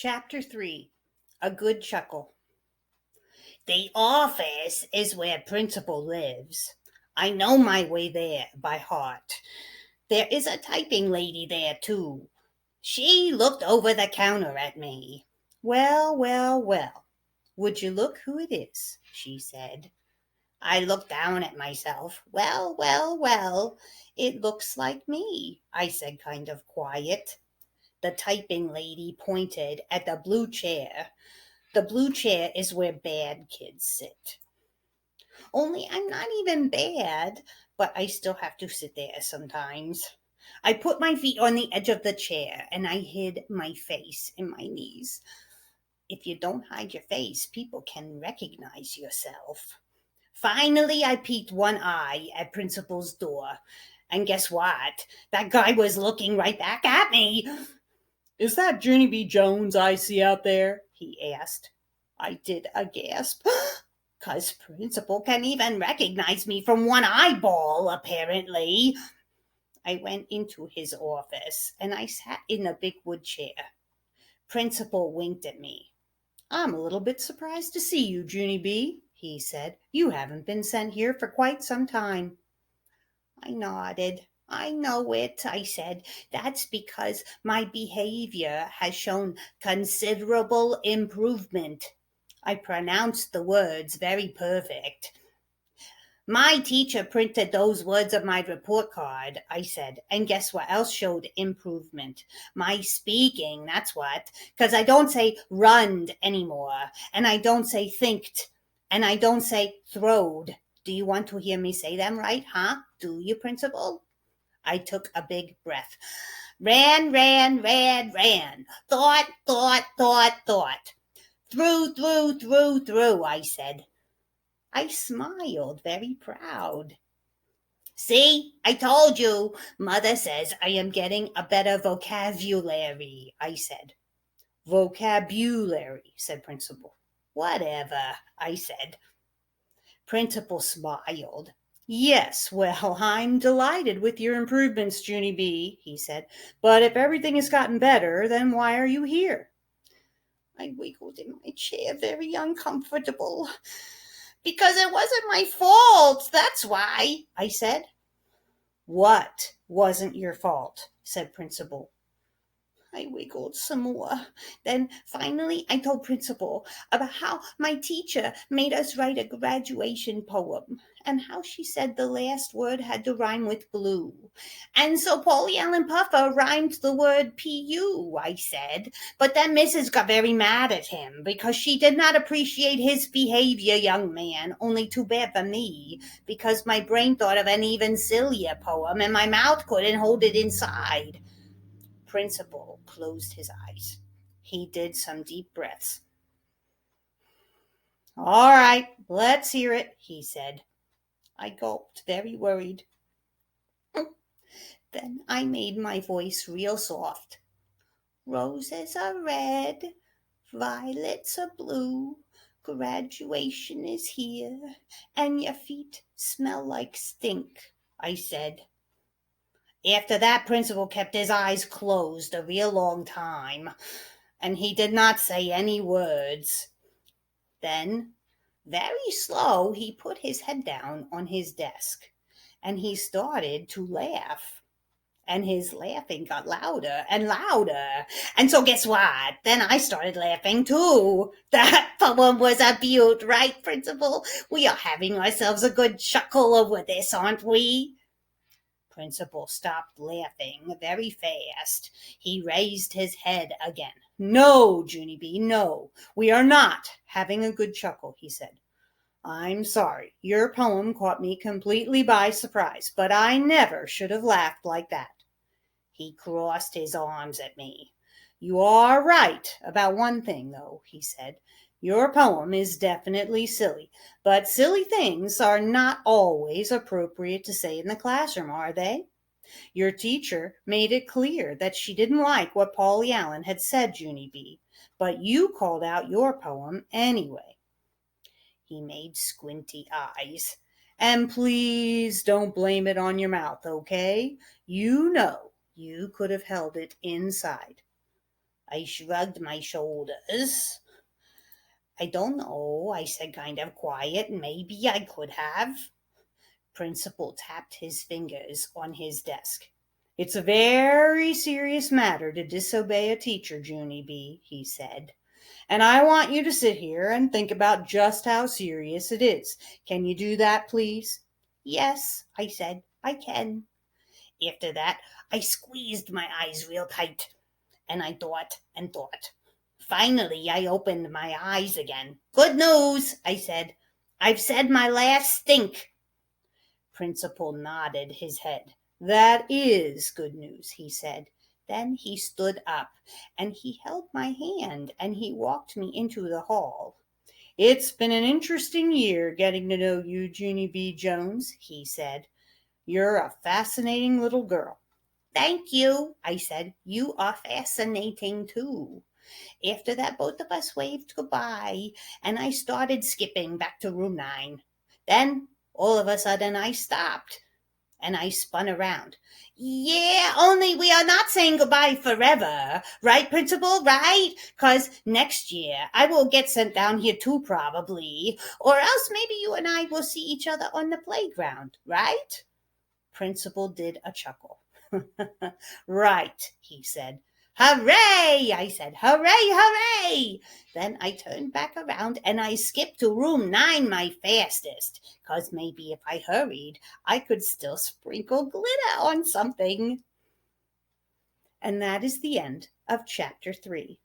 Chapter 3. A Good Chuckle. The office is where Principal lives. I know my way there by heart. There is a typing lady there, too. She looked over the counter at me. Well, well, well. Would you look who it is? She said. I looked down at myself. Well, well, well. It looks like me, I said, kind of quiet. The typing lady pointed at the blue chair. The blue chair is where bad kids sit. Only I'm not even bad, but I still have to sit there sometimes. I put my feet on the edge of the chair and I hid my face in my knees. If you don't hide your face, people can recognize yourself. Finally, I peeked one eye at Principal's door. And guess what? That guy was looking right back at me. Is that Junie B. Jones I see out there? He asked. I did a gasp. 'Cause Principal can even recognize me from one eyeball, apparently. I went into his office, and I sat in a big wood chair. Principal winked at me. I'm a little bit surprised to see you, Junie B., he said. You haven't been sent here for quite some time. I nodded. I know it, I said. That's because my behavior has shown considerable improvement. I pronounced the words very perfect. My teacher printed those words on my report card, I said, and guess what else showed improvement? My speaking, that's what, because I don't say runned anymore, and I don't say thinked, and I don't say throwed. Do you want to hear me say them right, huh? Do you, Principal? I took a big breath. Ran, ran, ran, ran. Thought, thought, thought, thought. Through, I said. I smiled, very proud. See, I told you. Mother says I am getting a better vocabulary, I said. Vocabulary, said Principal. Whatever, I said. Principal smiled. Yes, well, I'm delighted with your improvements, Junie B., he said. But if everything has gotten better, then why are you here? I wiggled in my chair, very uncomfortable. Because it wasn't my fault, that's why, I said. What wasn't your fault? Said Principal. I wiggled some more. Then finally I told Principal about how my teacher made us write a graduation poem and how she said the last word had to rhyme with blue. And so Polly Allen Puffer rhymed the word P-U, I said. But then Mrs. got very mad at him because she did not appreciate his behavior, young man. Only too bad for me, because my brain thought of an even sillier poem and my mouth couldn't hold it inside. Principal closed his eyes. He did some deep breaths. All right, let's hear it, he said. I gulped, very worried. Then I made my voice real soft. Roses are red, violets are blue, graduation is here, and your feet smell like stink, I said. After that, Principal kept his eyes closed a real long time, and he did not say any words. Then, very slow, he put his head down on his desk, and he started to laugh. And his laughing got louder and louder. And so guess what? Then I started laughing too. That poem was a beaut, right, Principal? We are having ourselves a good chuckle over this, aren't we? Principal stopped laughing very fast. He raised his head again. No, Junie B., no. We are not having a good chuckle, he said. I'm sorry. Your poem caught me completely by surprise, but I never should have laughed like that. He crossed his arms at me. You are right about one thing, though, he said. Your poem is definitely silly, but silly things are not always appropriate to say in the classroom, are they? Your teacher made it clear that she didn't like what Polly Allen had said, Junie B., but you called out your poem anyway. He made squinty eyes. And please don't blame it on your mouth, okay? You know you could have held it inside. I shrugged my shoulders. I don't know, I said kind of quiet. Maybe I could have. Principal tapped his fingers on his desk. It's a very serious matter to disobey a teacher, Junie B., he said. And I want you to sit here and think about just how serious it is. Can you do that, please? Yes, I said, I can. After that, I squeezed my eyes real tight, and I thought and thought. Finally, I opened my eyes again. Good news, I said. I've said my last stink. Principal nodded his head. That is good news, he said. Then he stood up, and he held my hand, and he walked me into the hall. It's been an interesting year getting to know you, Junie B. Jones, he said. You're a fascinating little girl. Thank you, I said. You are fascinating, too. After that, both of us waved goodbye, and I started skipping back to room 9. Then, all of a sudden, I stopped, and I spun around. Yeah, only we are not saying goodbye forever. Right, Principal? Right? 'Cause next year I will get sent down here too, probably. Or else maybe you and I will see each other on the playground, right? Principal did a chuckle. Right, he said. Hooray, I said. Hooray, hooray. Then I turned back around and I skipped to room 9 my fastest, 'cause maybe if I hurried, I could still sprinkle glitter on something. And that is the end of chapter 3.